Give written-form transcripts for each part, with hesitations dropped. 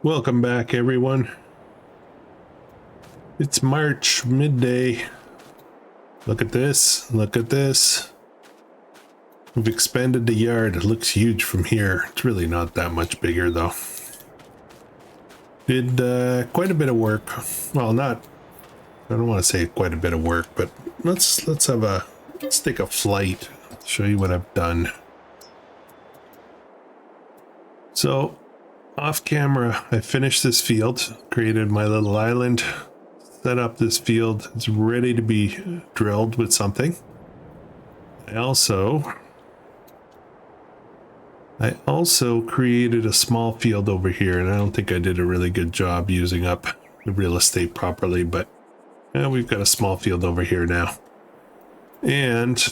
Welcome back, everyone. It's March midday. Look at this. Look at this. We've expanded the yard. It looks huge from here. It's really not that much bigger, though. Did quite a bit of work. Well, not. I don't want to say quite a bit of work, but let's take a flight. Show you what I've done. So, off camera, I finished this field, created my little island, set up this field. It's ready to be drilled with something. I also created a small field over here, and I don't think I did a really good job using up the real estate properly, but we've got a small field over here now. And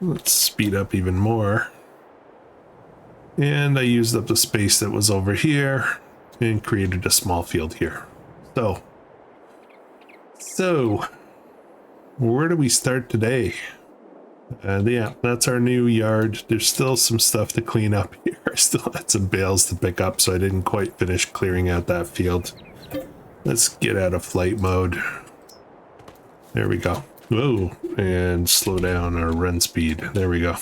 let's speed up even more. And I used up the space that was over here and created a small field here. So where do we start today? Yeah, that's our new yard. There's still some stuff to clean up here. I still had some bales to pick up, so I didn't quite finish clearing out that field. Let's get out of flight mode. There we go. Whoa, and slow down our run speed. There we go.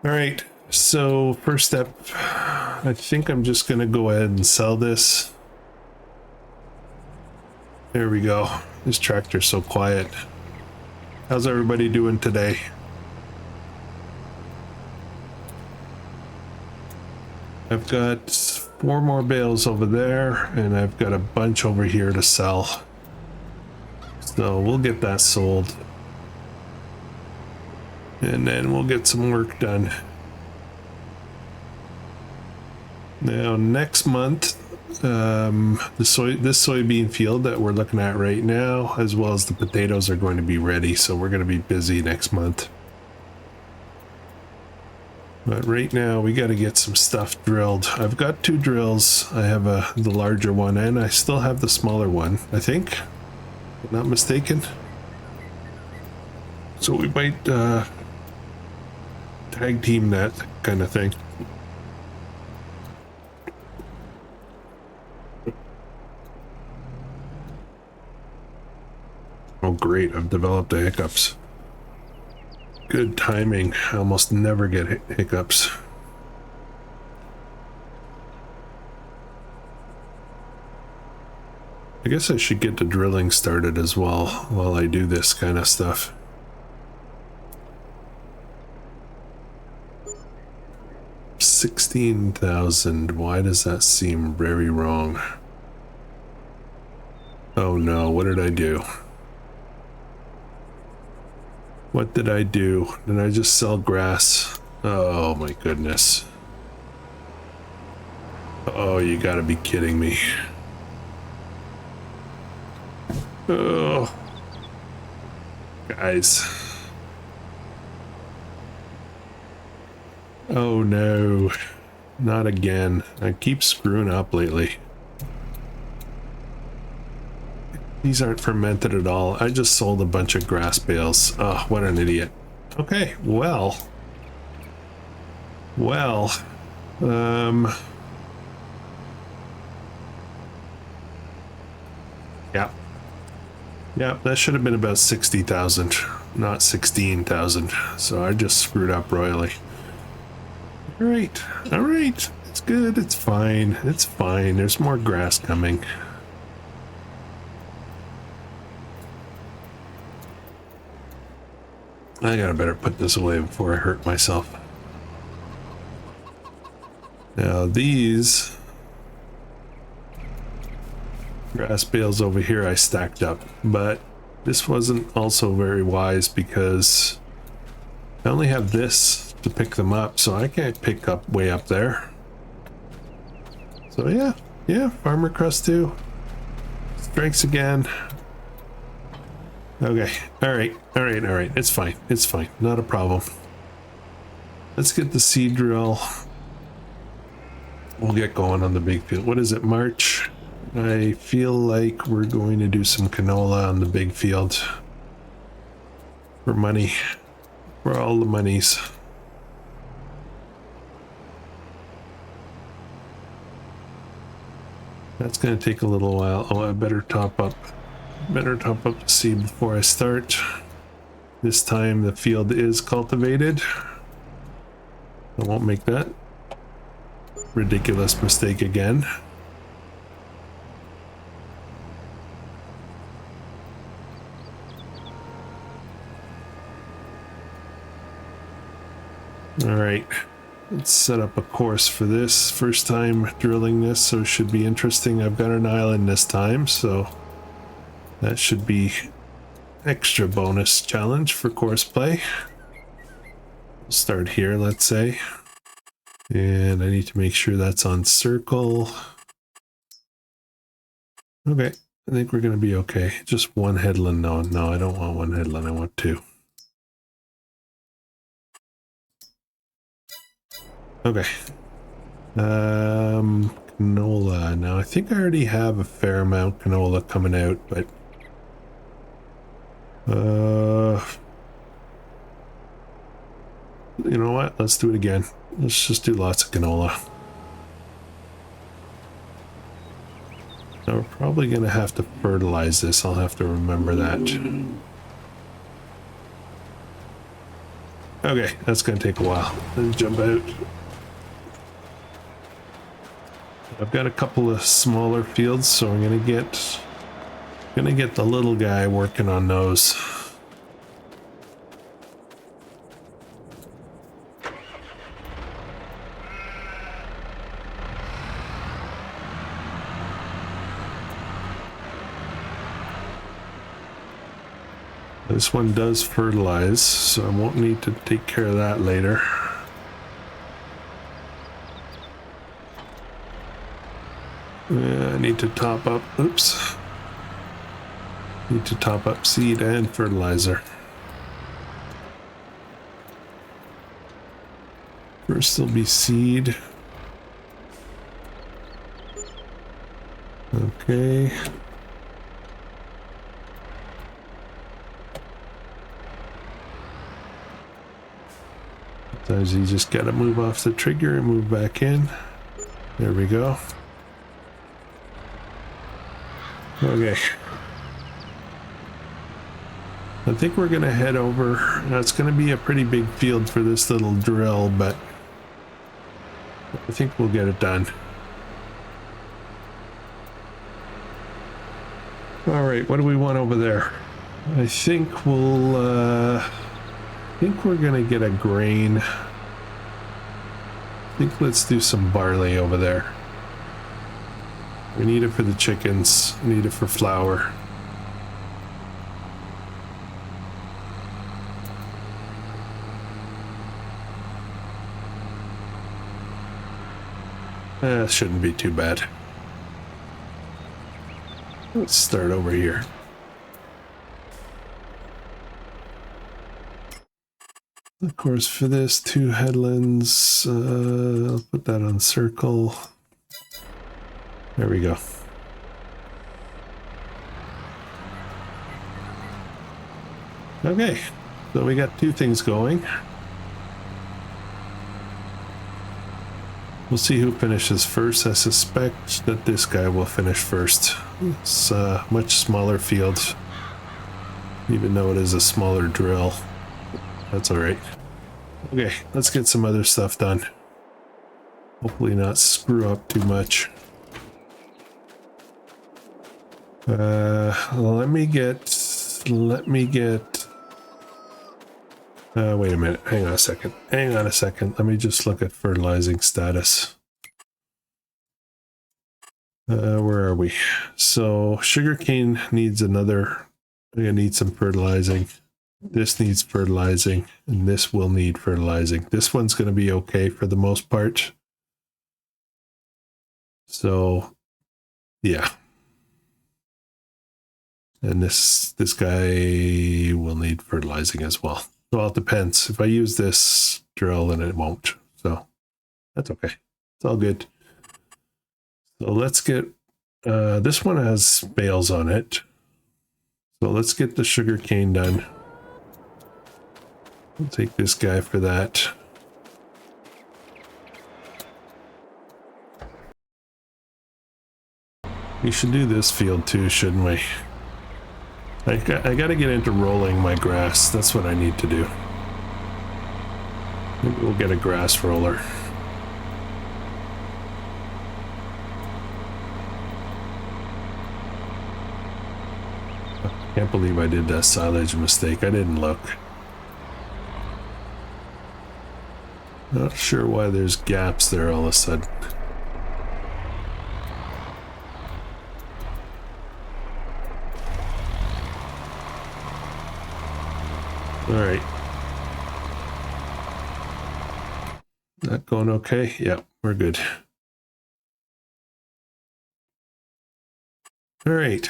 All right, so first step, I think I'm just going to go ahead and sell this. There we go. This tractor's so quiet. How's everybody doing today? I've got 4 more bales over there, and I've got a bunch over here to sell. So we'll get that sold. And then we'll get some work done. Now next month, this soybean field that we're looking at right now, as well as the potatoes, are going to be ready, so we're going to be busy next month. But right now we got to get some stuff drilled. I've got 2 drills. I have the larger one, and I still have the smaller one, I think, if I'm not mistaken. So we might tag team that kind of thing. Oh great, I've developed the hiccups. Good timing. I almost never get hiccups. I guess I should get the drilling started as well while I do this kind of stuff. $16,000. Why does that seem very wrong? Oh no, what did I do? What did I do? Did I just sell grass? Oh my goodness. Oh, you gotta be kidding me. Oh. Guys. Oh no, not again. I keep screwing up lately. These aren't fermented at all. I just sold a bunch of grass bales. Oh, what an idiot. Okay, well. Yeah, that should have been about 60,000, not 16,000. So I just screwed up royally. All right, it's good, it's fine, there's more grass coming. I gotta better put this away before I hurt myself. Now these grass bales over here I stacked up, but this wasn't also very wise because I only have this to pick them up, so I can't pick up way up there. So yeah, Farmer Krustoo strikes again. Okay, all right, it's fine, not a problem. Let's get the seed drill. We'll get going on the big field. What is it, March? I feel like we're going to do some canola on the big field for money, for all the monies. That's going to take a little while. Oh, I better top up. Better top up the seed before I start. This time the field is cultivated. I won't make that ridiculous mistake again. All right, let's set up a course for this. First time drilling this, so it should be interesting. I've got an island this time, so that should be extra bonus challenge for course play. We'll start here, let's say. And I need to make sure that's on circle. Okay, I think we're going to be okay. Just one headland. No, I don't want one headland. I want two. Okay. Canola. Now, I think I already have a fair amount canola coming out, but you know what? Let's do it again. Let's just do lots of canola. Now, we're probably going to have to fertilize this. I'll have to remember that. Okay, that's going to take a while. Let's jump out. I've got a couple of smaller fields, so I'm going to get the little guy working on those. This one does fertilize, so I won't need to take care of that later. I need to top up, oops. Need to top up seed and fertilizer. First there'll be seed. Okay. Sometimes you just gotta move off the trigger and move back in. There we go. Okay. I think we're gonna head over. Now it's gonna be a pretty big field for this little drill, but I think we'll get it done. All right, what do we want over there? I think we're gonna get a grain. I think let's do some barley over there. We need it for the chickens, we need it for flour. Shouldn't be too bad. Let's start over here. Of course, for this, 2 headlands, I'll put that on circle. There we go. Okay, so we got 2 things going. We'll see who finishes first. I suspect that this guy will finish first. It's a much smaller field, even though it is a smaller drill. That's all right. Okay, let's get some other stuff done. Hopefully not screw up too much. Let me get wait a minute, hang on a second. Let me just look at fertilizing status. Where are we? So sugarcane needs another, I need some fertilizing. This needs fertilizing, and this will need fertilizing. This one's going to be okay for the most part. So, yeah. And this guy will need fertilizing as well. Well, it depends. If I use this drill, then it won't. So, that's okay. It's all good. So let's get, this one has bales on it. So let's get the sugar cane done. We'll take this guy for that. We should do this field too, shouldn't we? I gotta get into rolling my grass. That's what I need to do. Maybe we'll get a grass roller. Can't believe I did that silage mistake. I didn't look. Not sure why there's gaps there all of a sudden. All right. That going okay? Yeah, we're good. All right.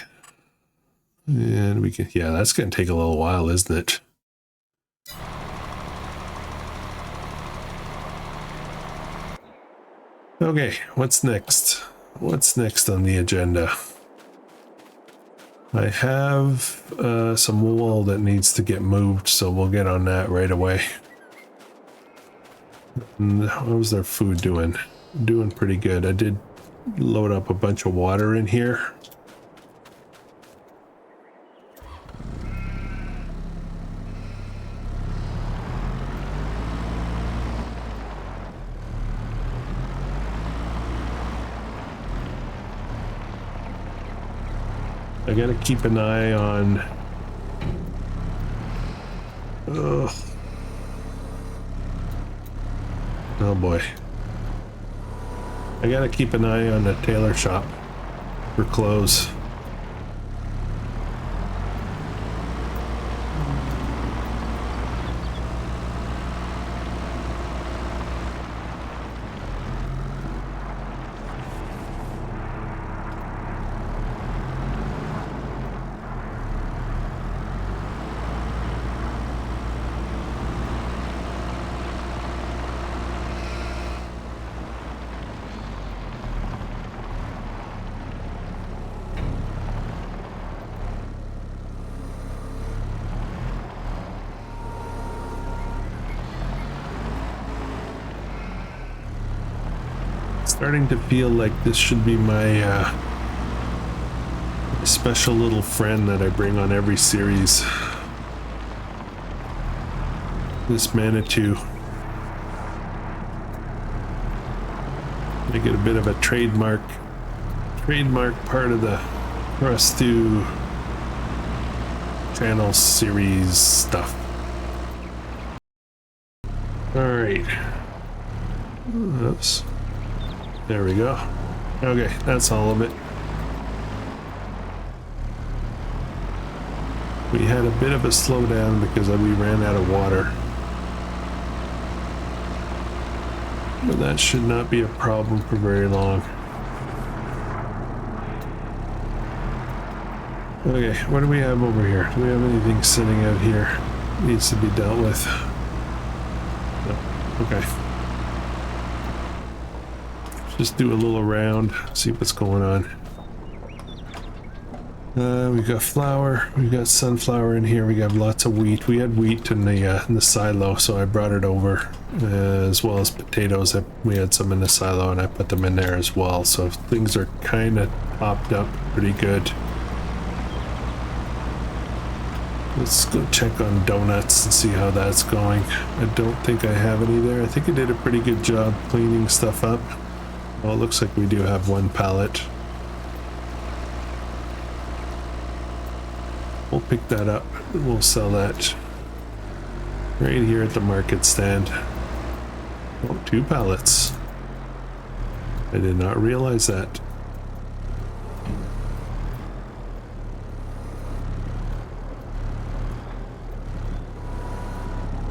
And we can, yeah, that's going to take a little while, isn't it? Okay, what's next? What's next on the agenda? I have some wool that needs to get moved, so we'll get on that right away. And how was their food doing? Doing pretty good. I did load up a bunch of water in here. I gotta keep an eye on... Ugh. Oh boy. I gotta keep an eye on the tailor shop for clothes. Starting to feel like this should be my special little friend that I bring on every series. This Manitou. Make it a bit of a trademark part of the Krustoo channel series stuff. All right. Oops. There we go. Okay, that's all of it. We had a bit of a slowdown because we ran out of water. But that should not be a problem for very long. Okay, what do we have over here? Do we have anything sitting out here needs to be dealt with? No. Okay. Just do a little round, see what's going on. We've got flour, we've got sunflower in here, we got lots of wheat. We had wheat in the silo, so I brought it over, as well as potatoes. We had some in the silo and I put them in there as well. So things are kind of topped up pretty good. Let's go check on donuts and see how that's going. I don't think I have any there. I think I did a pretty good job cleaning stuff up. Well, it looks like we do have one pallet. We'll pick that up and we'll sell that right here at the market stand. Oh, 2 pallets. I did not realize that.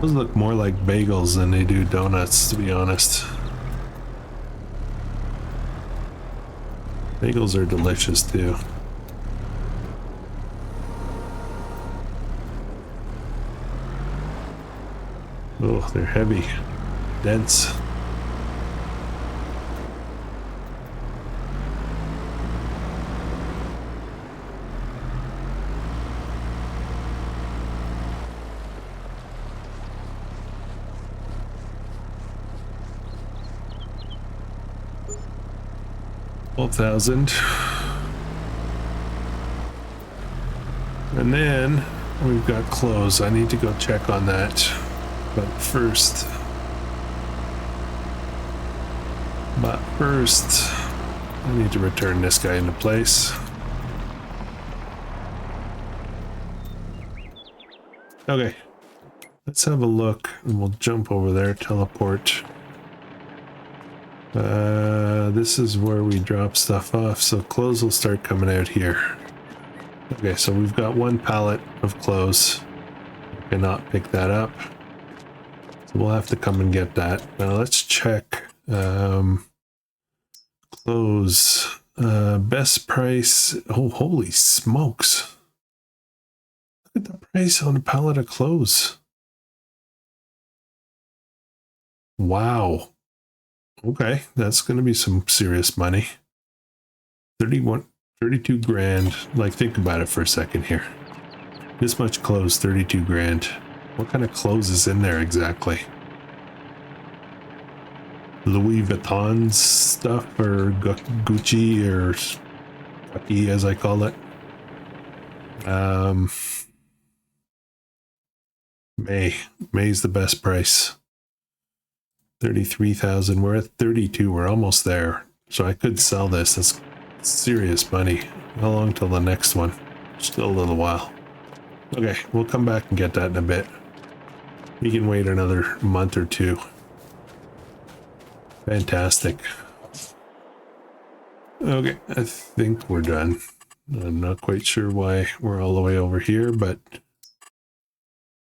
Those look more like bagels than they do donuts, to be honest. Bagels are delicious too. Oh, they're heavy, dense. $12,000. And then we've got clothes. I need to go check on that. But first, I need to return this guy into place. Okay, let's have a look, and we'll jump over there, teleport. This is where we drop stuff off, so clothes will start coming out here. Okay, so we've got one pallet of clothes. I cannot pick that up. So we'll have to come and get that. Now let's check. Clothes. Best price. Oh, holy smokes. Look at the price on a pallet of clothes. Wow. Okay, that's going to be some serious money. 32 grand. Like, think about it for a second here. This much clothes, 32 grand. What kind of clothes is in there exactly? Louis Vuitton stuff, or Gucci, or Gucci as I call it. May's the best price. 33,000. We're at 32. We're almost there. So I could sell this. That's serious money. How long till the next one? Still a little while. Okay, we'll come back and get that in a bit. We can wait another month or two. Fantastic. Okay, I think we're done. I'm not quite sure why we're all the way over here, but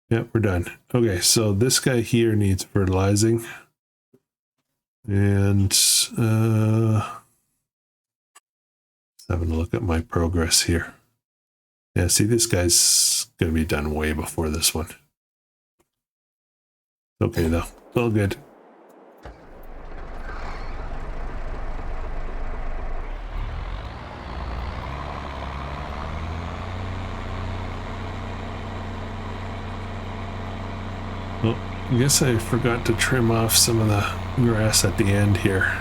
yeah, we're done. Okay, so this guy here needs fertilizing. And having a look at my progress here. Yeah, see, this guy's gonna be done way before this one. Okay though, it's all good. Well, I guess I forgot to trim off some of the grass at the end here.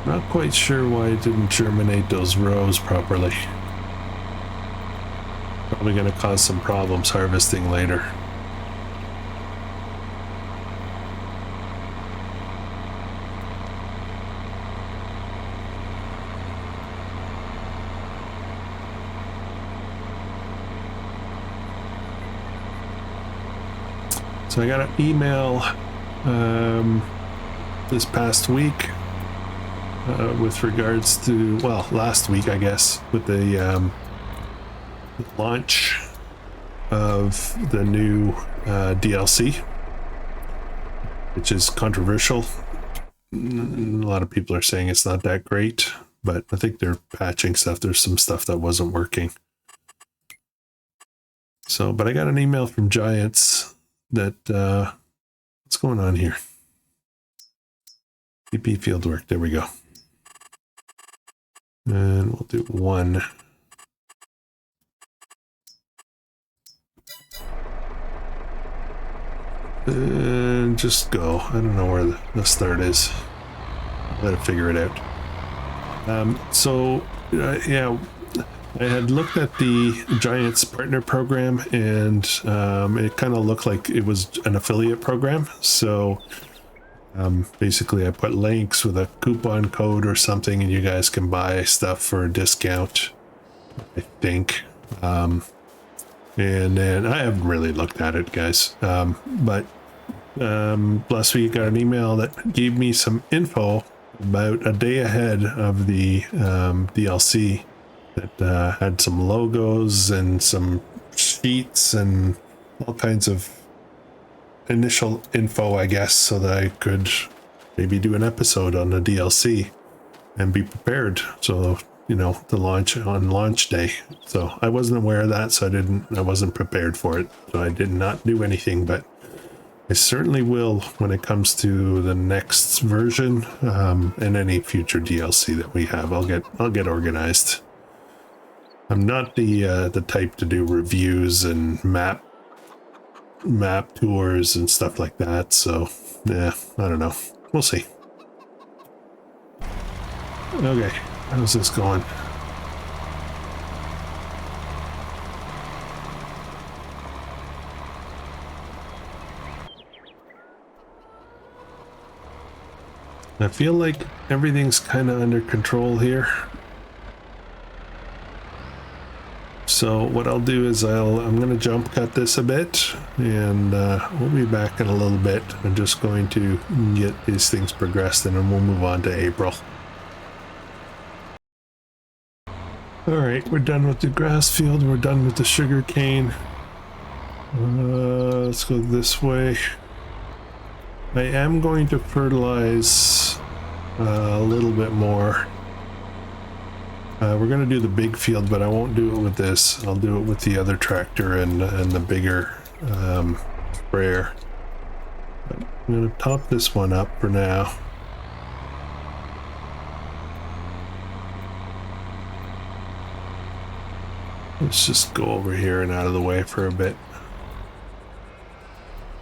Not quite sure why I didn't germinate those rows properly. Probably going to cause some problems harvesting later. So I got an email this past week with regards to, well, last week, I guess, with the launch of the new DLC, which is controversial. A lot of people are saying it's not that great, but I think they're patching stuff. There's some stuff that wasn't working. So, but I got an email from Giants that, what's going on here? EP fieldwork, there we go. And we'll do one. And just go. I don't know where the start is. Let it figure it out. Yeah, I had looked at the Giants partner program, and it kind of looked like it was an affiliate program. So basically I put links with a coupon code or something, and you guys can buy stuff for a discount, I think. And then I haven't really looked at it, guys. But last week I got an email that gave me some info about a day ahead of the DLC that had some logos and some sheets and all kinds of initial info, I guess, so that I could maybe do an episode on the DLC and be prepared. So, you know, the launch on launch day. So I wasn't aware of that, so I wasn't prepared for it. So I did not do anything, but I certainly will when it comes to the next version, and any future DLC that we have. I'll get organized. I'm not the type to do reviews and map tours and stuff like that, so yeah, I don't know. We'll see. Okay, how's this going? I feel like everything's kind of under control here. So what I'll do is I'm going to jump cut this a bit, and we'll be back in a little bit. I'm just going to get these things progressed, and then we'll move on to April. All right, we're done with the grass field. We're done with the sugar cane. Let's go this way. I am going to fertilize a little bit more. We're going to do the big field, but I won't do it with this. I'll do it with the other tractor and the bigger sprayer. But I'm going to top this one up for now. Let's just go over here and out of the way for a bit.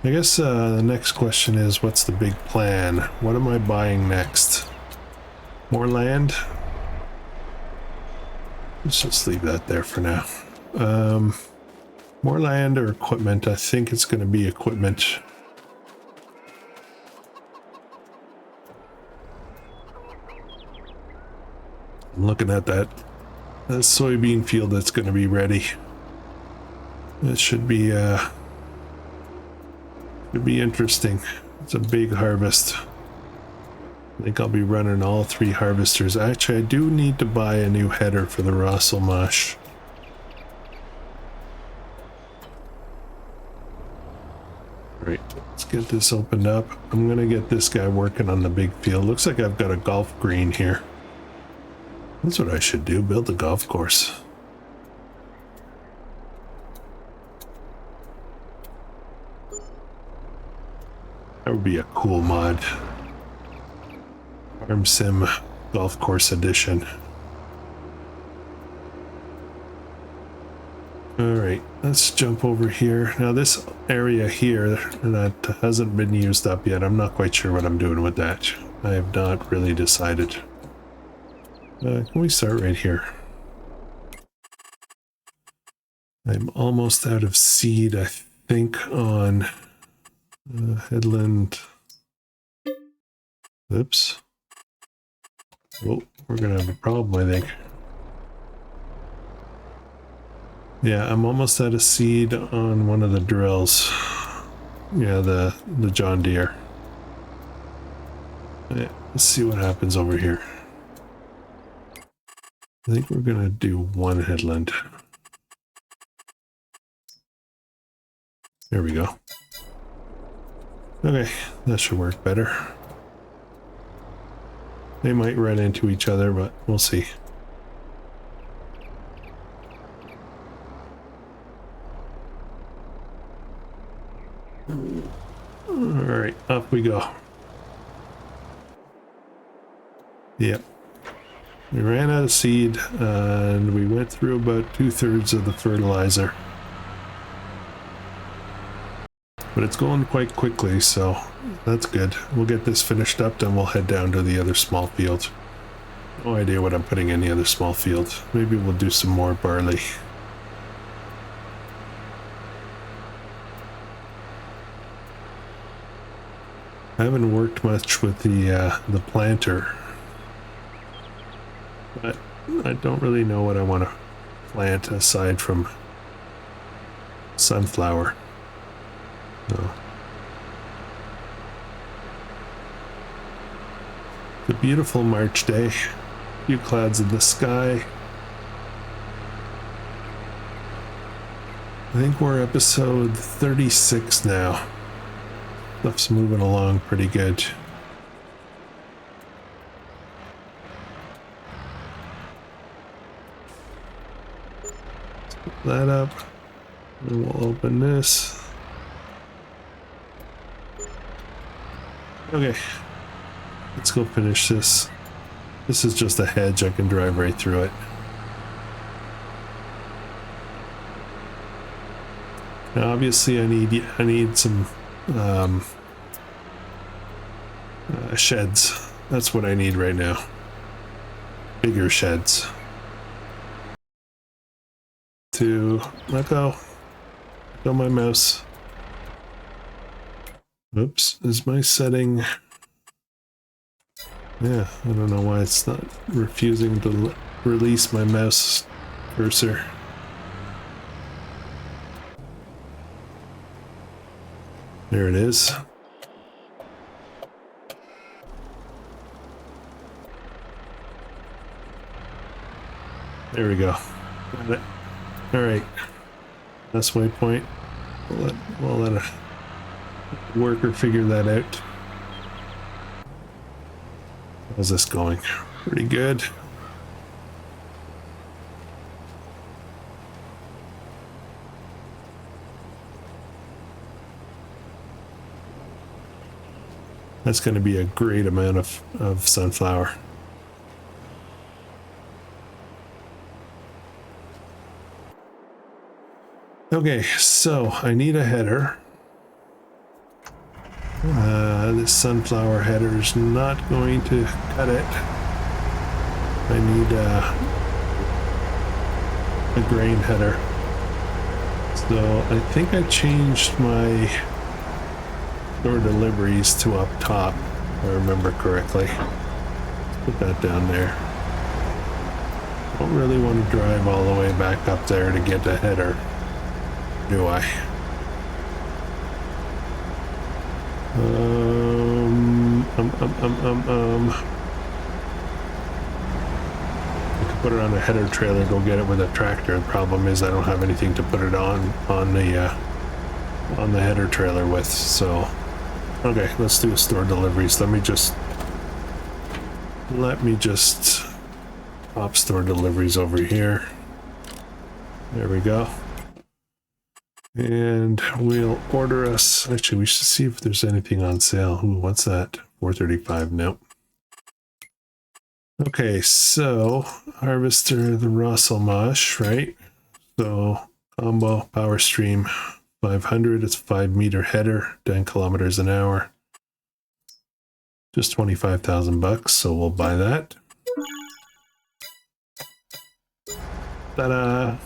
I guess the next question is, what's the big plan? What am I buying next? More land? Let's just leave that there for now. More land or equipment? I think it's going to be equipment. I'm looking at that soybean field that's going to be ready. It should be interesting. It's a big harvest. I think I'll be running all 3 harvesters. Actually, I do need to buy a new header for the Russell Mush. Alright, let's get this opened up. I'm going to get this guy working on the big field. Looks like I've got a golf green here. That's what I should do, build a golf course. That would be a cool mod. Farm Sim Golf Course Edition. Alright, let's jump over here. Now this area here that hasn't been used up yet, I'm not quite sure what I'm doing with that. I have not really decided. Can we start right here? I'm almost out of seed, I think, on headland. Oops. Oh, we're gonna have a problem, I think. Yeah, I'm almost out of seed on one of the drills. Yeah, the John Deere. Yeah, let's see what happens over here. I think we're gonna do one headland. There we go. Okay, that should work better. They might run into each other, but we'll see. Alright, up we go. Yep. We ran out of seed, and we went through about 2/3 of the fertilizer. But it's going quite quickly, so that's good. We'll get this finished up, then we'll head down to the other small field. No idea what I'm putting in the other small field. Maybe we'll do some more barley. I haven't worked much with the planter, but I don't really know what I want to plant aside from sunflower. No. It's a beautiful March day. A few clouds in the sky. I think we're episode 36 now. Stuff's moving along pretty good. Let's put that up. And we'll open this. Okay, let's go finish this. This is just a hedge, I can drive right through it. Now obviously I need some sheds. That's what I need right now. Bigger sheds. To let go. Go my mouse. Oops, is my setting? Yeah, I don't know why it's not refusing to release my mouse cursor. There it is. There we go. Got it. All right. That's waypoint. We'll let a worker figure that out. How's this going? Pretty good. That's going to be a great amount of sunflower. Okay, so I need a header. This sunflower header is not going to cut it. I need a grain header. So I think I changed my store deliveries to up top, if I remember correctly. Let's put that down there. Don't really want to drive all the way back up there to get a header, do I? I could put it on a header trailer, go get it with a tractor. The problem is I don't have anything to put it on the header trailer with. So, okay, let's do store deliveries. Let me just pop store deliveries over here. There we go. And we'll order us, actually we should see if there's anything on sale. Ooh, what's that? $4.35. Nope. Okay, so harvester, the Russell Mush, right? So combo power stream 500, it's 5-meter header, 10 kilometers an hour. Just 25,000 bucks, so we'll buy that. Ta-da!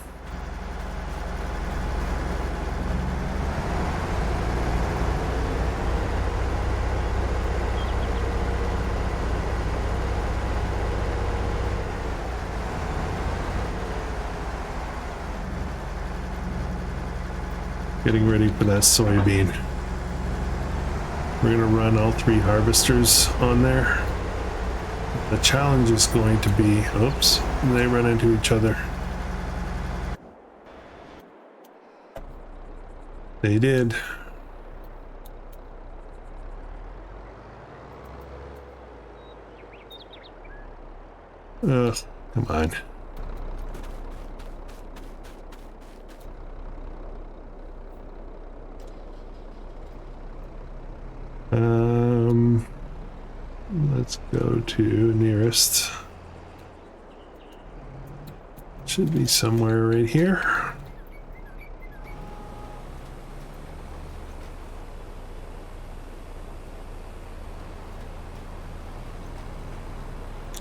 Getting ready for that soybean. We're gonna run all 3 harvesters on there. The challenge is going to be, oops, they run into each other. They did. Ugh, come on. Let's go to nearest. Should be somewhere right here.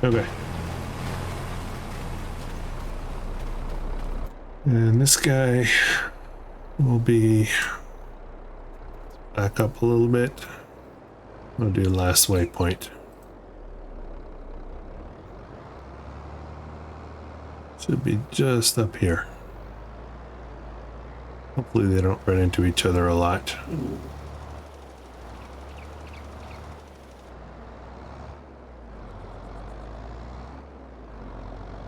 Okay. And this guy will be back up a little bit. We'll do last waypoint. Should be just up here. Hopefully they don't run into each other a lot.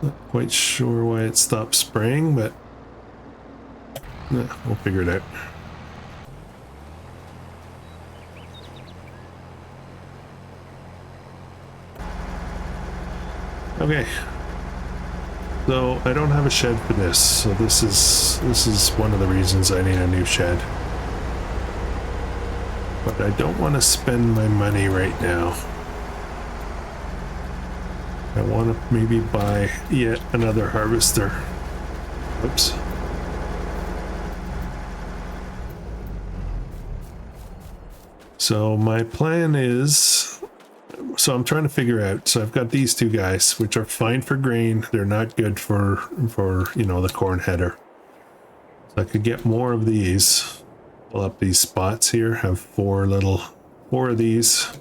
Not quite sure why it stopped spraying, but we'll figure it out. Okay. So I don't have a shed for this, so this is one of the reasons I need a new shed. But I don't want to spend my money right now. I want to maybe buy yet another harvester. Oops. So my plan is, so I'm trying to figure out, so I've got these 2 guys, which are fine for grain. They're not good for you know, the corn header. So I could get more of these. Pull up these spots here, have 4 of these.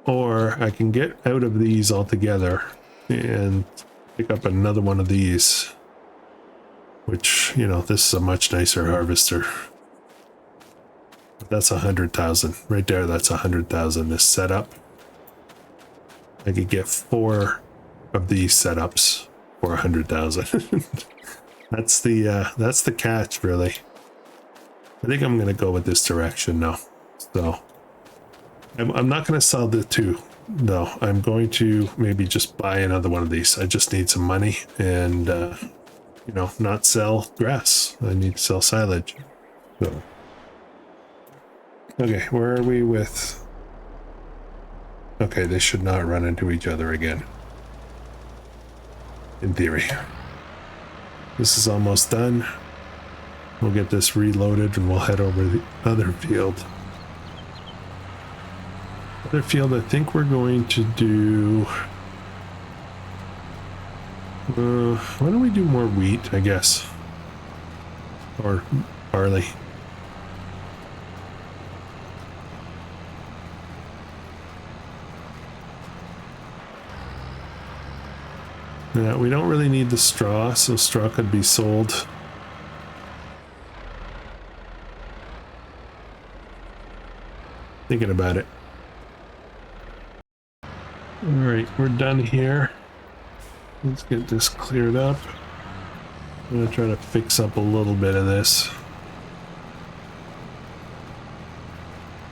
or I can get out of these altogether and pick up another one of these, which, you know, this is a much nicer harvester. But that's 100,000 right there. That's 100,000. This setup, I could get 4 of these setups for 100,000. That's the catch, really. I think I'm gonna go with this direction now. So I'm not gonna sell the 2. No, I'm going to maybe just buy another one of these. I just need some money and, you know, not sell grass. I need to sell silage. So. Okay, where are we with... Okay, they should not run into each other again. In theory. This is almost done. We'll get this reloaded and we'll head over to the other field. Other field, I think we're going to do... why don't we do more wheat, I guess? Or barley. Yeah, we don't really need the straw, so straw could be sold. Thinking about it. Alright, we're done here. Let's get this cleared up. I'm gonna try to fix up a little bit of this.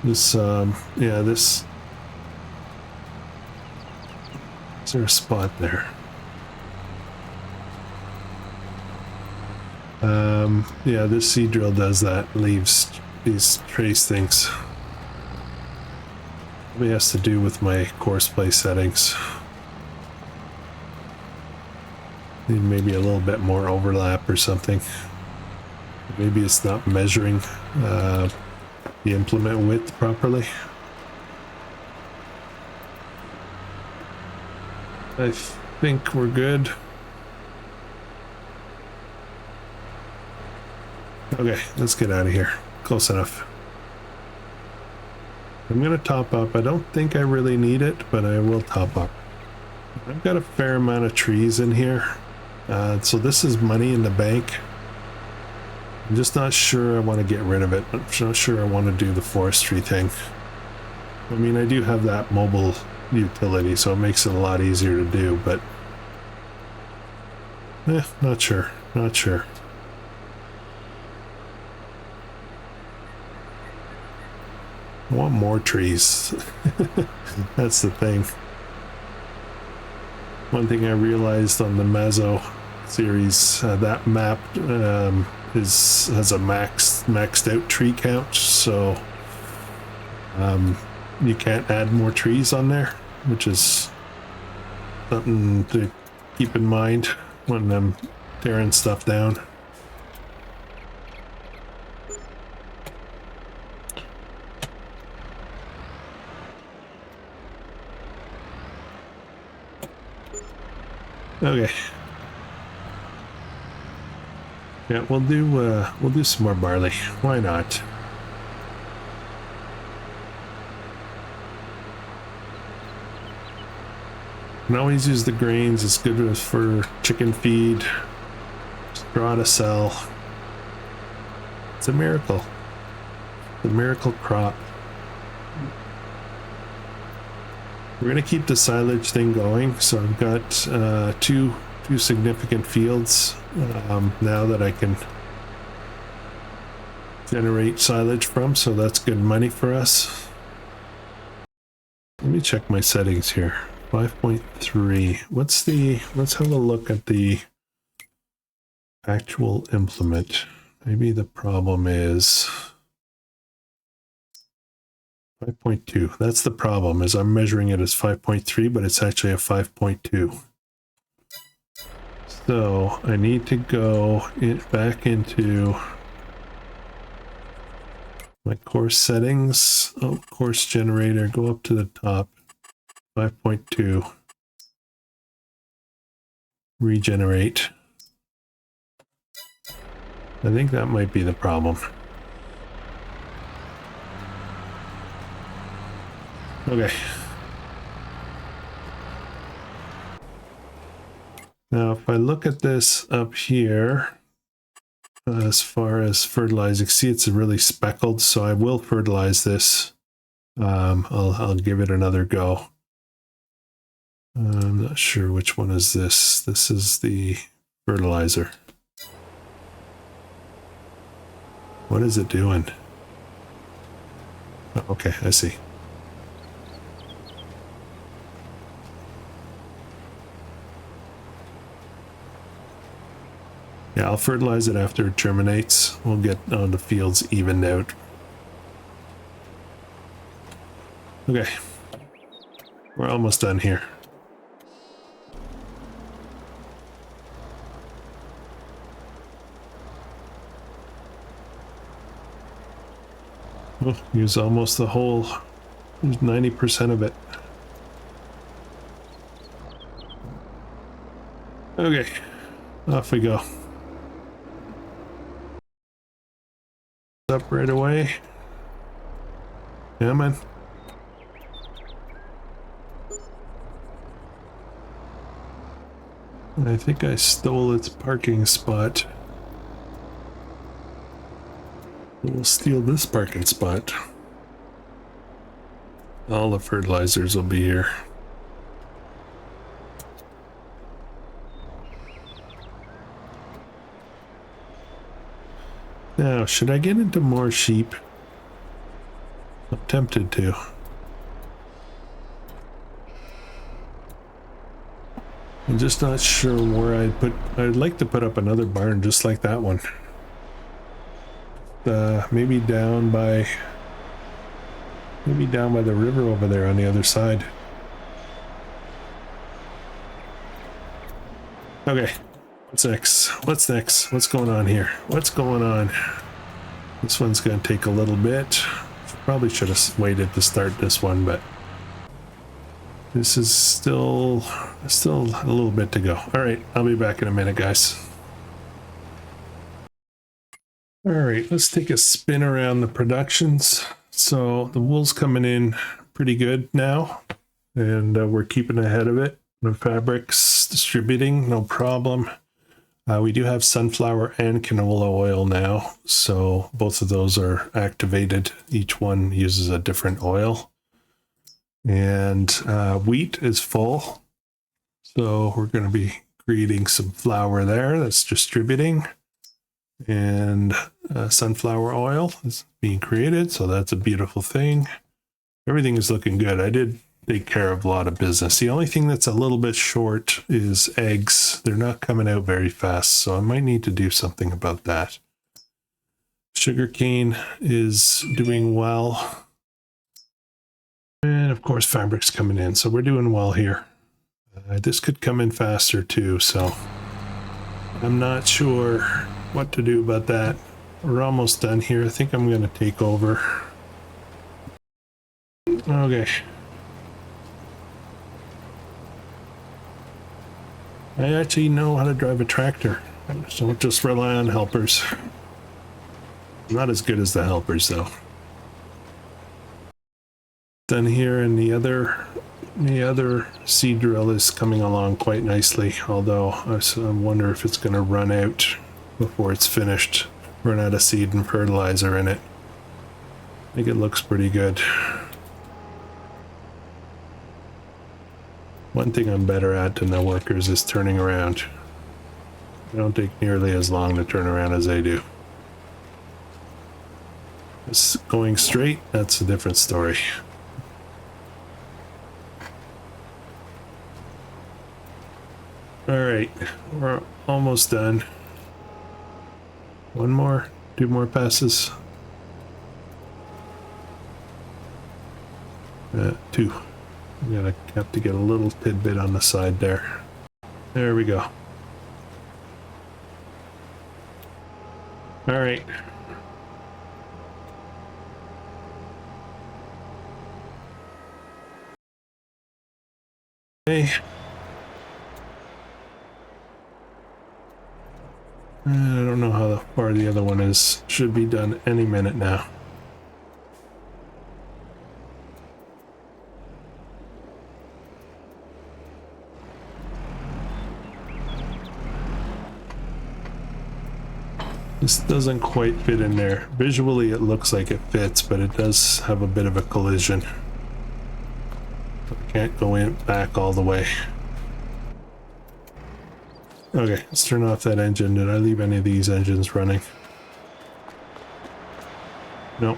This, yeah, this... Is there a spot there? Yeah, this seed drill does that. Leaves these trace things. Probably has to do with my course play settings. Need maybe a little bit more overlap or something. Maybe it's not measuring the implement width properly. I think we're good. Okay, let's get out of here. Close enough. I'm gonna top up. I don't think I really need it, but I will top up. I've got a fair amount of trees in here. So this is money in the bank. I'm just not sure I want to get rid of it. I'm not sure I want to do the forestry thing. I mean, I do have that mobile utility, so it makes it a lot easier to do, but... not sure. Not sure. I want more trees. That's the thing. One thing I realized on the Mazo series, that map has a maxed out tree count, so you can't add more trees on there, which is something to keep in mind when I'm tearing stuff down. Okay. Yeah, we'll do some more barley. Why not? Can always use the grains. It's good for chicken feed. Straw to sell. It's a miracle. The miracle crop. We're gonna keep the silage thing going, so I've got two significant fields now that I can generate silage from, so that's good money for us. Let me check my settings here. 5.3. Let's have a look at the actual implement. Maybe the problem is 5.2. That's the problem, is I'm measuring it as 5.3, but it's actually a 5.2. So I need to go back into my course settings. Oh, course generator, go up to the top. 5.2. Regenerate. I think that might be the problem. Okay. Now, if I look at this up here, as far as fertilizing, see it's really speckled, so I will fertilize this. I'll give it another go. I'm not sure which one is this. This is the fertilizer. What is it doing? Oh, okay, I see. Yeah, I'll fertilize it after it germinates. We'll get on the fields evened out. Okay. We're almost done here. Oh, use almost the whole, use 90% of it. Okay, off we go. Up right away. Come on. I think I stole its parking spot. We'll steal this parking spot. All the fertilizers will be here. Now, should I get into more sheep? I'm tempted to. I'm just not sure where I'd put. I'd like to put up another barn just like that one. Maybe down by the river over there on the other side. Okay, what's next? What's next? What's going on here? What's going on? This one's gonna take a little bit. Probably should have waited to start this one, but this is still a little bit to go. All right, I'll be back in a minute, guys. All right, let's take a spin around the productions. So the wool's coming in pretty good now, and we're keeping ahead of it. The fabric's distributing, no problem. We do have sunflower and canola oil now, so both of those are activated. Each one uses a different oil. And wheat is full, so we're going to be creating some flour there that's distributing. And sunflower oil is being created, so that's a beautiful thing. Everything is looking good. I did take care of a lot of business. The only thing that's a little bit short is eggs. They're not coming out very fast, so I might need to do something about that. Sugarcane is doing well. And of course, fabric's coming in, so we're doing well here. This could come in faster too, so I'm not sure what to do about that. We're almost done here. I think I'm going to take over. Okay. I actually know how to drive a tractor, so don't just rely on helpers. I'm not as good as the helpers, though. Done here, and the other seed drill is coming along quite nicely, although I wonder if it's going to run out before it's finished. Run out of seed and fertilizer in it. I think it looks pretty good. One thing I'm better at than the workers is turning around. They don't take nearly as long to turn around as they do. It's going straight, that's a different story. Alright, we're almost done. One more, two more passes. Two. I'm gonna have to get a little tidbit on the side there. There we go. Alright. Okay. I don't know how far the other one is. Should be done any minute now. This doesn't quite fit in there. Visually it looks like it fits, but it does have a bit of a collision. I can't go in back all the way. Okay, let's turn off that engine. Did I leave any of these engines running? Nope.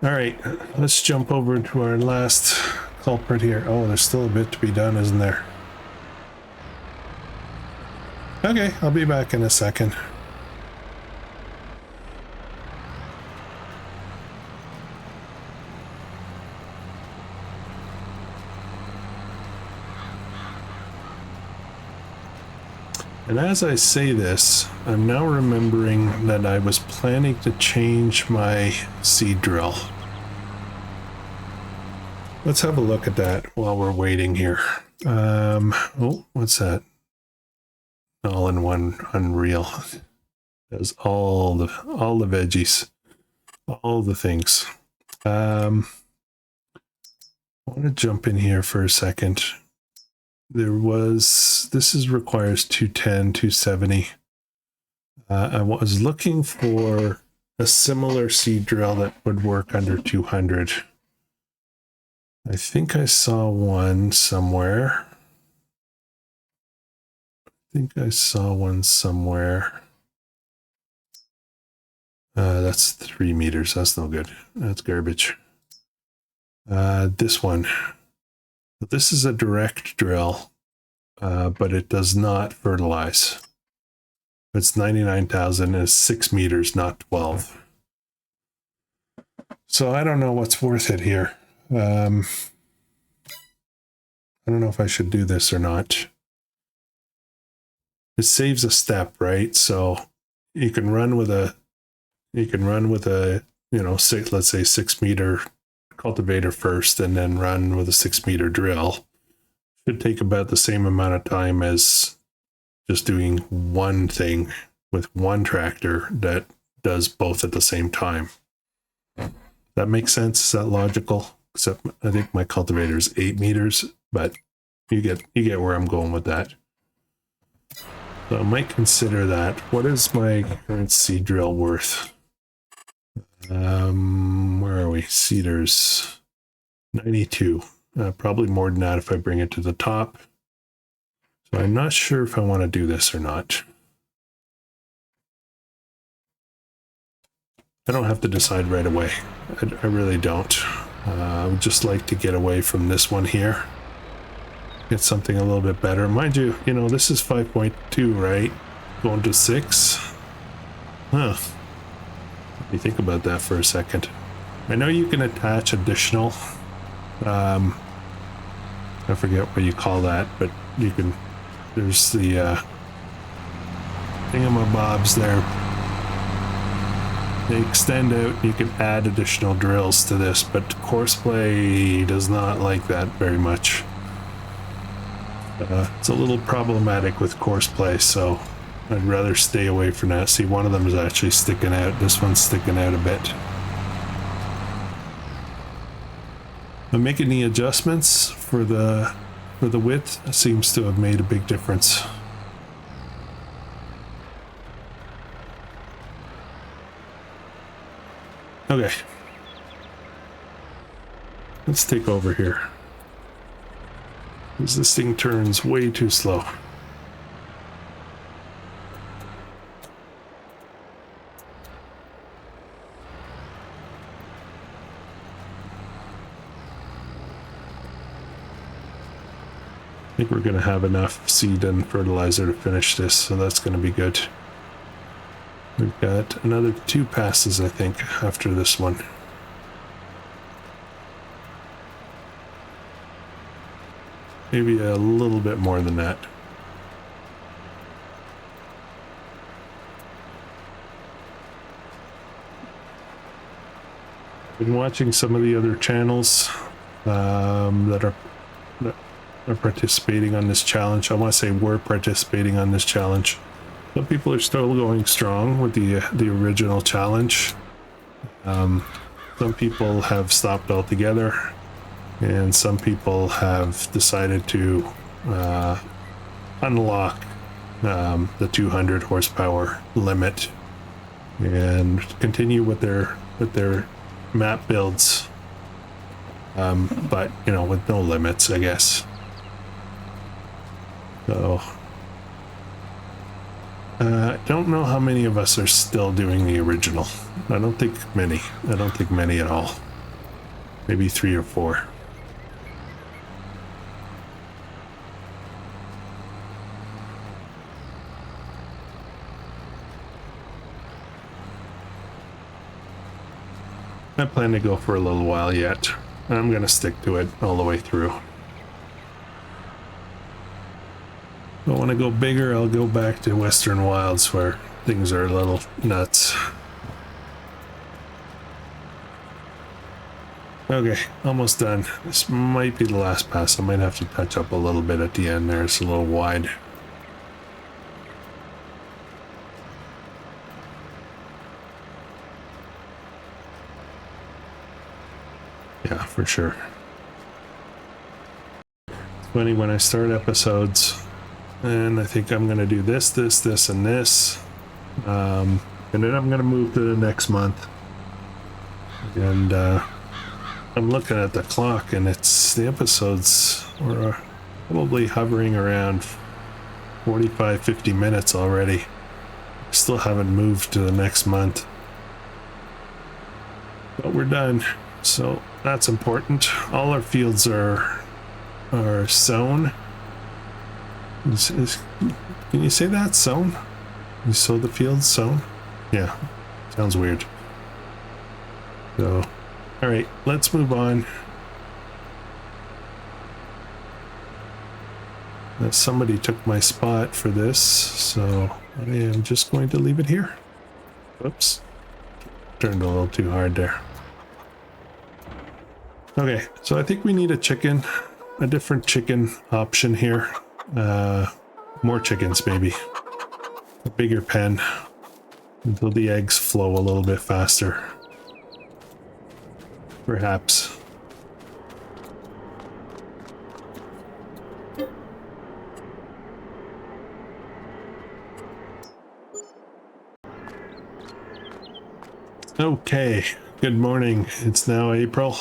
Alright, let's jump over to our last culprit here. Oh, there's still a bit to be done, isn't there? Okay, I'll be back in a second. And as I say this, I'm now remembering that I was planning to change my seed drill. Let's have a look at that while we're waiting here. Oh, what's that? All-in-one Unreal. Does all the veggies, all the things. I want to jump in here for a second. This requires 210, 270. I was looking for a similar seed drill that would work under 200. I think I saw one somewhere. That's 3 meters. That's no good. That's garbage. This one. This is a direct drill, but it does not fertilize. It's 99,000 and it's 6 meters, not 12. So I don't know what's worth it here. I don't know if I should do this or not. It saves a step, right? So you can run with a, you know, let's say 6 meter cultivator first and then run with a 6 meter drill. Should take about the same amount of time as just doing one thing with one tractor that does both at the same time. That makes sense? Is that logical? Except I think my cultivator is 8 meters, but you get where I'm going with that. So I might consider that. What is my current seed drill worth? Where are we? Cedars 92. Probably more than that if I bring it to the top. So I'm not sure if I want to do this or not. I don't have to decide right away. I really don't. I would just like to get away from this one here. Get something a little bit better. Mind you, you know, this is 5.2, right? Going to 6. Huh. Let me think about that for a second. I know you can attach additional, I forget what you call that, but you can, there's the thingamabobs there. They extend out, you can add additional drills to this, but Courseplay does not like that very much. It's a little problematic with Courseplay, so I'd rather stay away from that. See, one of them is actually sticking out. This one's sticking out a bit. I'm making the adjustments for the width. It seems to have made a big difference. Okay. Let's take over here. Because this thing turns way too slow. I think we're going to have enough seed and fertilizer to finish this, so that's going to be good. We've got another 2 passes, I think, after this one. Maybe a little bit more than that. Been watching some of the other channels that are participating on this challenge. I want to say we're participating on this challenge. Some people are still going strong with the original challenge. Some people have stopped altogether, and some people have decided to unlock the 200 horsepower limit, and continue with their map builds, but you know, with no limits, I guess. So I don't know how many of us are still doing the original. I don't think many. I don't think many at all. Maybe 3 or 4. I plan to go for a little while yet. I'm gonna stick to it all the way through. If I want to go bigger, I'll go back to Western Wilds where things are a little nuts. Okay, almost done. This might be the last pass. I might have to touch up a little bit at the end there. It's a little wide. Yeah, for sure. It's funny when I start episodes and I think I'm gonna do this, and this. And then I'm gonna move to the next month. And I'm looking at the clock and it's the episodes are probably hovering around 45-50 minutes already. Still haven't moved to the next month. But we're done. So that's important. All our fields are sown. Can you say that? Sown? You sow the fields sown? Yeah. Sounds weird. So, alright, let's move on. Somebody took my spot for this, so I am just going to leave it here. Whoops. Turned a little too hard there. Okay, so I think we need a different chicken option here. More chickens, maybe. A bigger pen until the eggs flow a little bit faster. Perhaps. Okay, good morning. It's now April.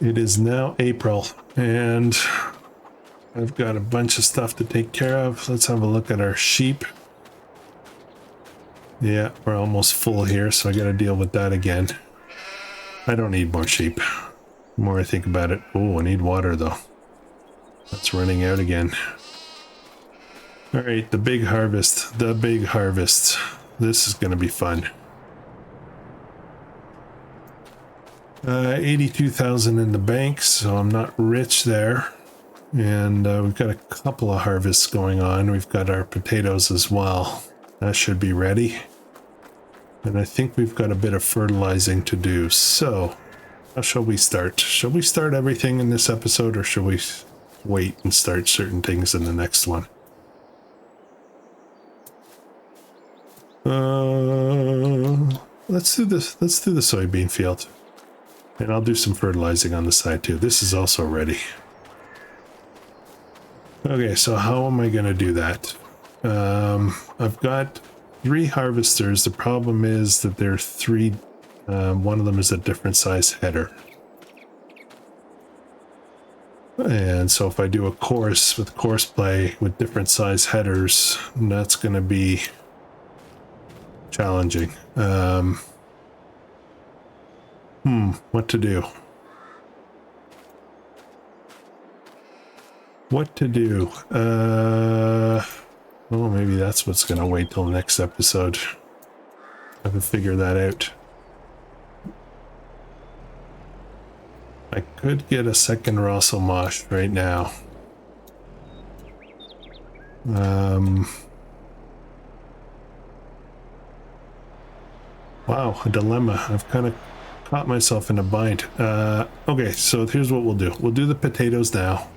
It is now April, and I've got a bunch of stuff to take care of. Let's have a look at our sheep. Yeah, we're almost full here, so I gotta deal with that again. I don't need more sheep. The more I think about it. Oh, I need water though. That's running out again. Alright, the big harvest. The big harvest. This is gonna be fun. 82,000 in the bank, so I'm not rich there. And we've got a couple of harvests going on. We've got our potatoes as well. That should be ready. And I think we've got a bit of fertilizing to do. So, how shall we start? Shall we start everything in this episode, or shall we wait and start certain things in the next one? Let's do this. Let's do the soybean field. And I'll do some fertilizing on the side too. This is also ready. Okay, so how am I going to do that? I've got 3 harvesters. The problem is that there are 3. One of them is a different size header. And so if I do a course with course play with different size headers, that's going to be challenging. What to do? What to do? Well, maybe that's what's gonna wait till next episode. I can figure that out. I could get a second Russell Mosh right now. Wow, a dilemma. I've kind of caught myself in a bind. Okay, so here's what we'll do. We'll do the potatoes now.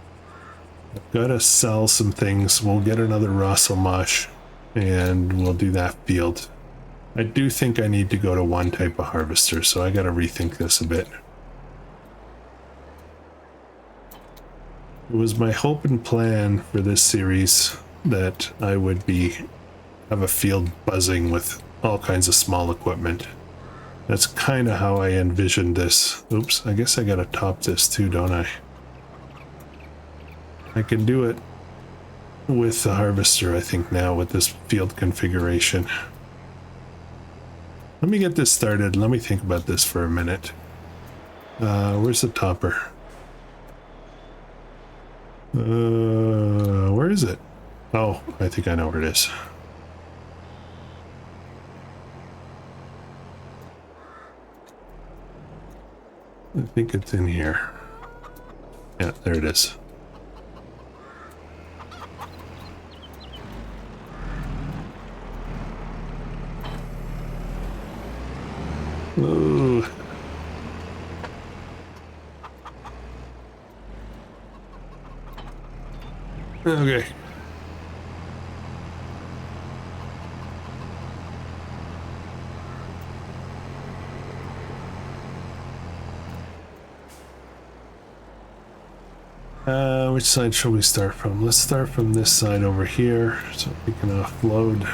I've got to sell some things. We'll get another Russell Mush, and we'll do that field. I do think I need to go to one type of harvester, so I got to rethink this a bit. It was my hope and plan for this series that I would have a field buzzing with all kinds of small equipment. That's kind of how I envisioned this. Oops, I guess I gotta top this too, don't I? I can do it with the harvester, I think, now with this field configuration. Let me get this started. Let me think about this for a minute. Where's the topper? Where is it? Oh, I think I know where it is. I think it's in here. Yeah, there it is. Ooh. Okay. Which side shall we start from? Let's start from this side over here so we can offload.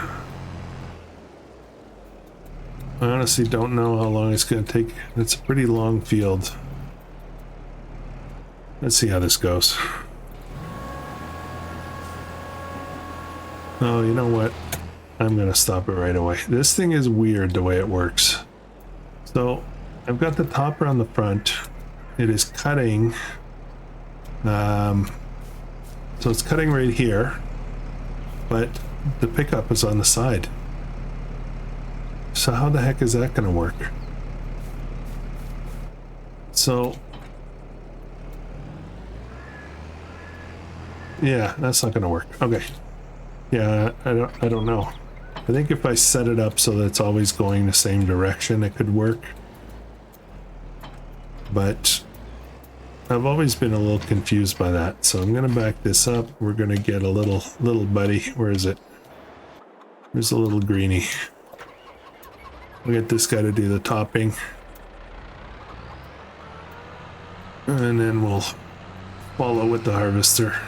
I honestly don't know how long it's going to take. It's a pretty long field. Let's see how this goes. Oh, you know what? I'm going to stop it right away. This thing is weird the way it works. So I've got the topper on the front. It is cutting. So it's cutting right here, but the pickup is on the side. So how the heck is that going to work? So yeah, that's not going to work. Okay. Yeah, I don't know. I think if I set it up so that it's always going the same direction, it could work. But I've always been a little confused by that, so I'm gonna back this up. We're gonna get a little buddy. Where is it? There's a little greenie. We'll get this guy to do the topping. And then we'll follow with the harvester.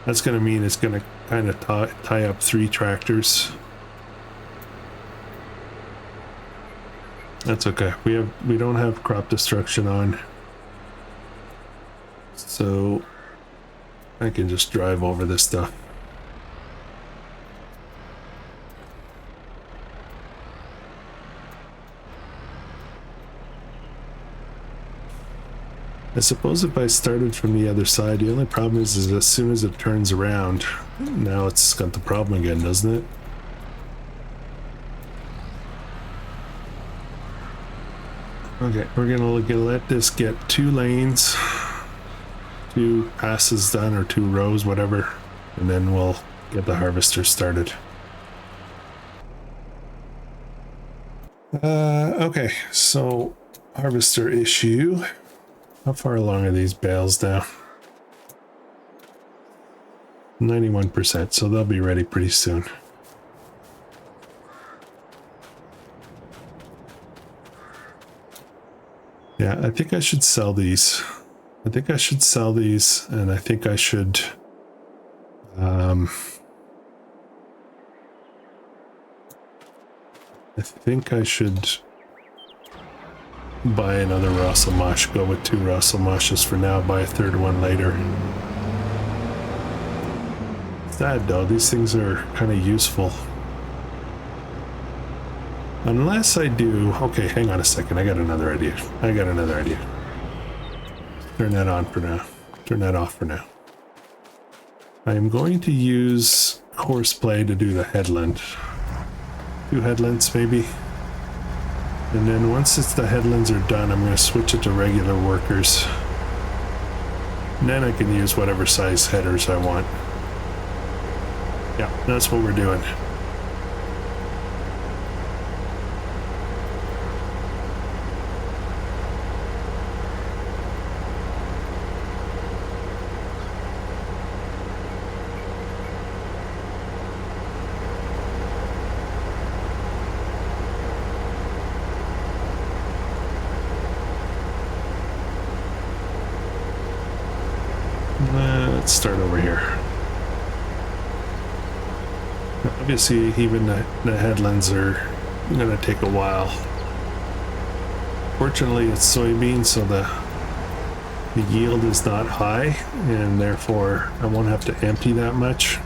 That's gonna mean it's gonna kind of tie up 3 tractors. That's okay. We don't have crop destruction on, so I can just drive over this stuff. I suppose if I started from the other side, the only problem is as soon as it turns around, now it's got the problem again, doesn't it? Okay, we're gonna let this get 2 lanes, 2 passes done, or 2 rows, whatever, and then we'll get the harvester started. Okay, so harvester issue. How far along are these bales now? 91%, so they'll be ready pretty soon. Yeah, I think I should sell these. I think I should sell these, and I think I should buy another Rosselmash, go with 2 Rosselmashes for now, buy a 3rd one later. Sad though, these things are kind of useful. Unless I do... Okay, hang on a second, I got another idea. Turn that on for now. Turn that off for now. I am going to use horseplay to do the headland. 2 headlands maybe. And then once the headlands are done, I'm going to switch it to regular workers. And then I can use whatever size headers I want. Yeah, that's what we're doing. let's start over here. Obviously, even the headlands are gonna take a while. Fortunately, it's soybean, so the yield is not high, and therefore I won't have to empty that much.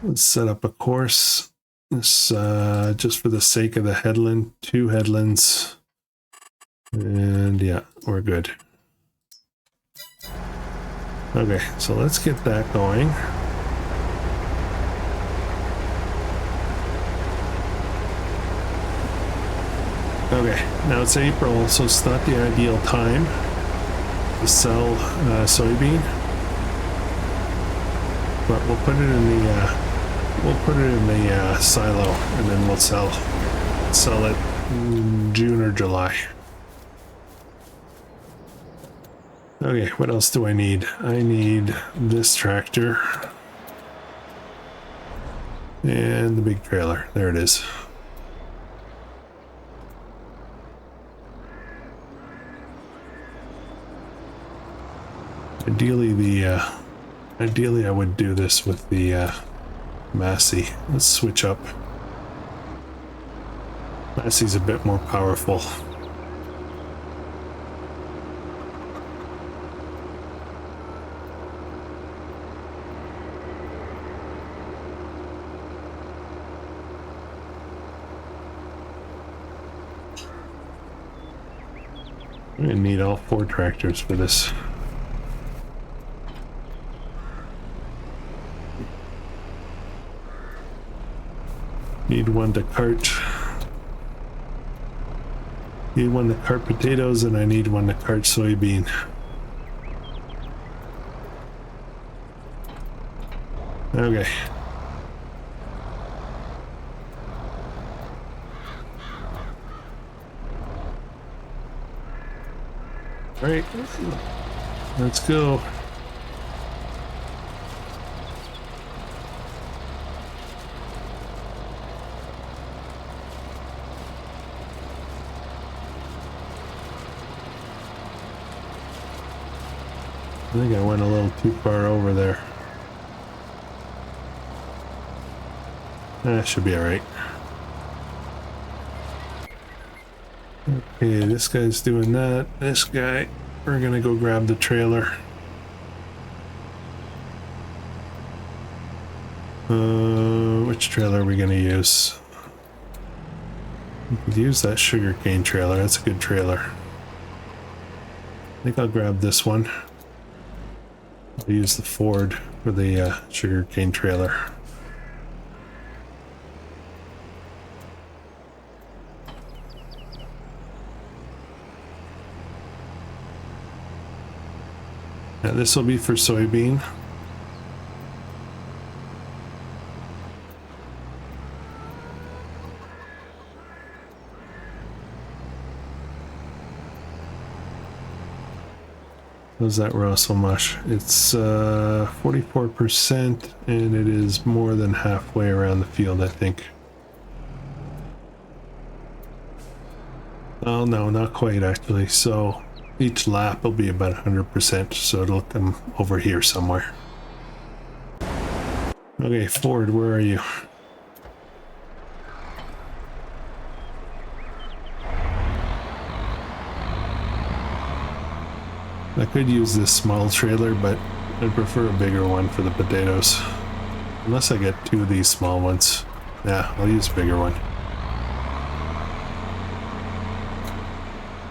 Let's set up a course. This just for the sake of the headland, 2 headlands, and yeah, we're good. Okay, so let's get that going. Okay, now it's April, so it's not the ideal time to sell soybean, but we'll put it in the silo, and then we'll sell it in June or July. Okay, what else do I need? I need this tractor and the big trailer. There it is. Ideally I would do this with the Massey. Let's switch up. Massey's a bit more powerful. I'm gonna need all 4 tractors for this. Need one to cart potatoes, and I need one to cart soybean. Okay. All right, let's go. I think I went a little too far over there. That should be all right. Okay, this guy's doing that. This guy, we're gonna go grab the trailer. Which trailer are we gonna use? We could use that sugarcane trailer. That's a good trailer. I think I'll grab this one. I'll use the Ford for the sugarcane trailer. Now this will be for soybean. How's that Russell mush? It's 44%, and it is more than halfway around the field, I think. Oh no, not quite actually. So each lap will be about 100%, so it'll come over here somewhere. Okay, Ford, where are you? I could use this small trailer, but I'd prefer a bigger one for the potatoes. Unless I get 2 of these small ones. Yeah, I'll use a bigger one.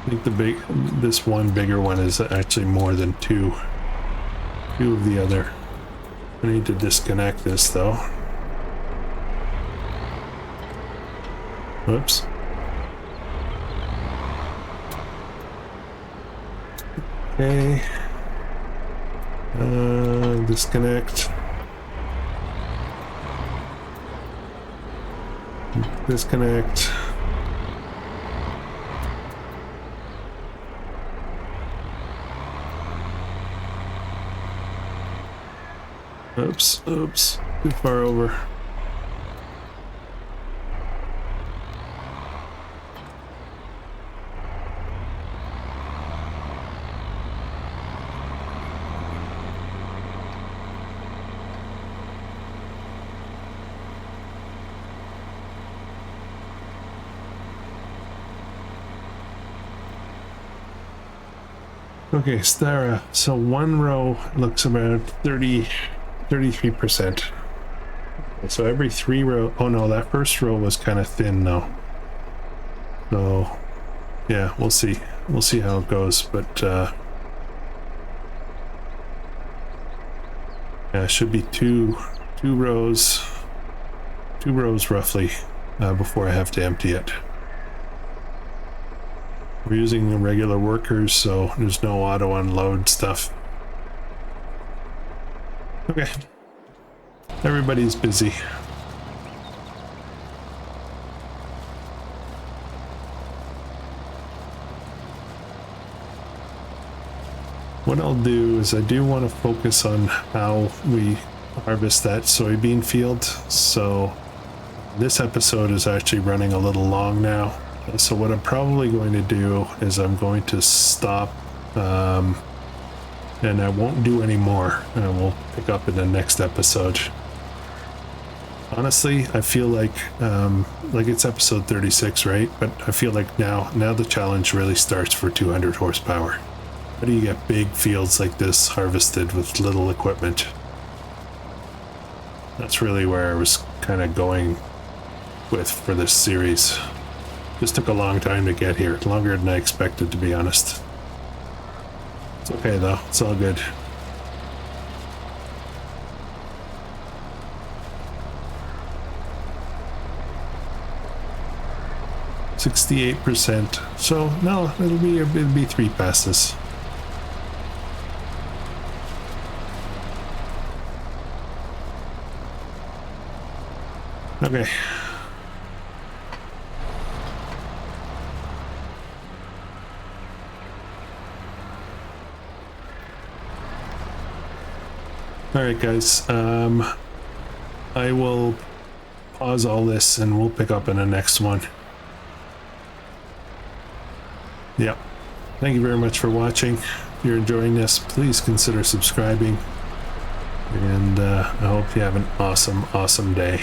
I think this one bigger one is actually more than 2 of the other. I need to disconnect this though. Whoops. Okay. Disconnect. Disconnect. Oops, oops, too far over. Okay, Stara. So one row looks about 33%. So every 3 row. Oh no, that first row was kind of thin though. So yeah, we'll see. We'll see how it goes. But yeah, it should be two rows roughly before I have to empty it. We're using regular workers, so there's no auto unload stuff. Okay. Everybody's busy. What I'll do is I do want to focus on how we harvest that soybean field. So this episode is actually running a little long now. So what I'm probably going to do is I'm going to stop and I won't do any more, and we'll pick up in the next episode. Honestly, I feel like it's episode 36, right? But I feel like now the challenge really starts for 200 horsepower. How do you get big fields like this harvested with little equipment? That's really where I was kind of going with for this series. Just took a long time to get here, longer than I expected, to be honest. It's okay though, it's all good. %. So no, it'll be 3 passes. Okay. All right, guys. I will pause all this and we'll pick up in the next one. Yep. Thank you very much for watching. If you're enjoying this, please consider subscribing. And I hope you have an awesome day.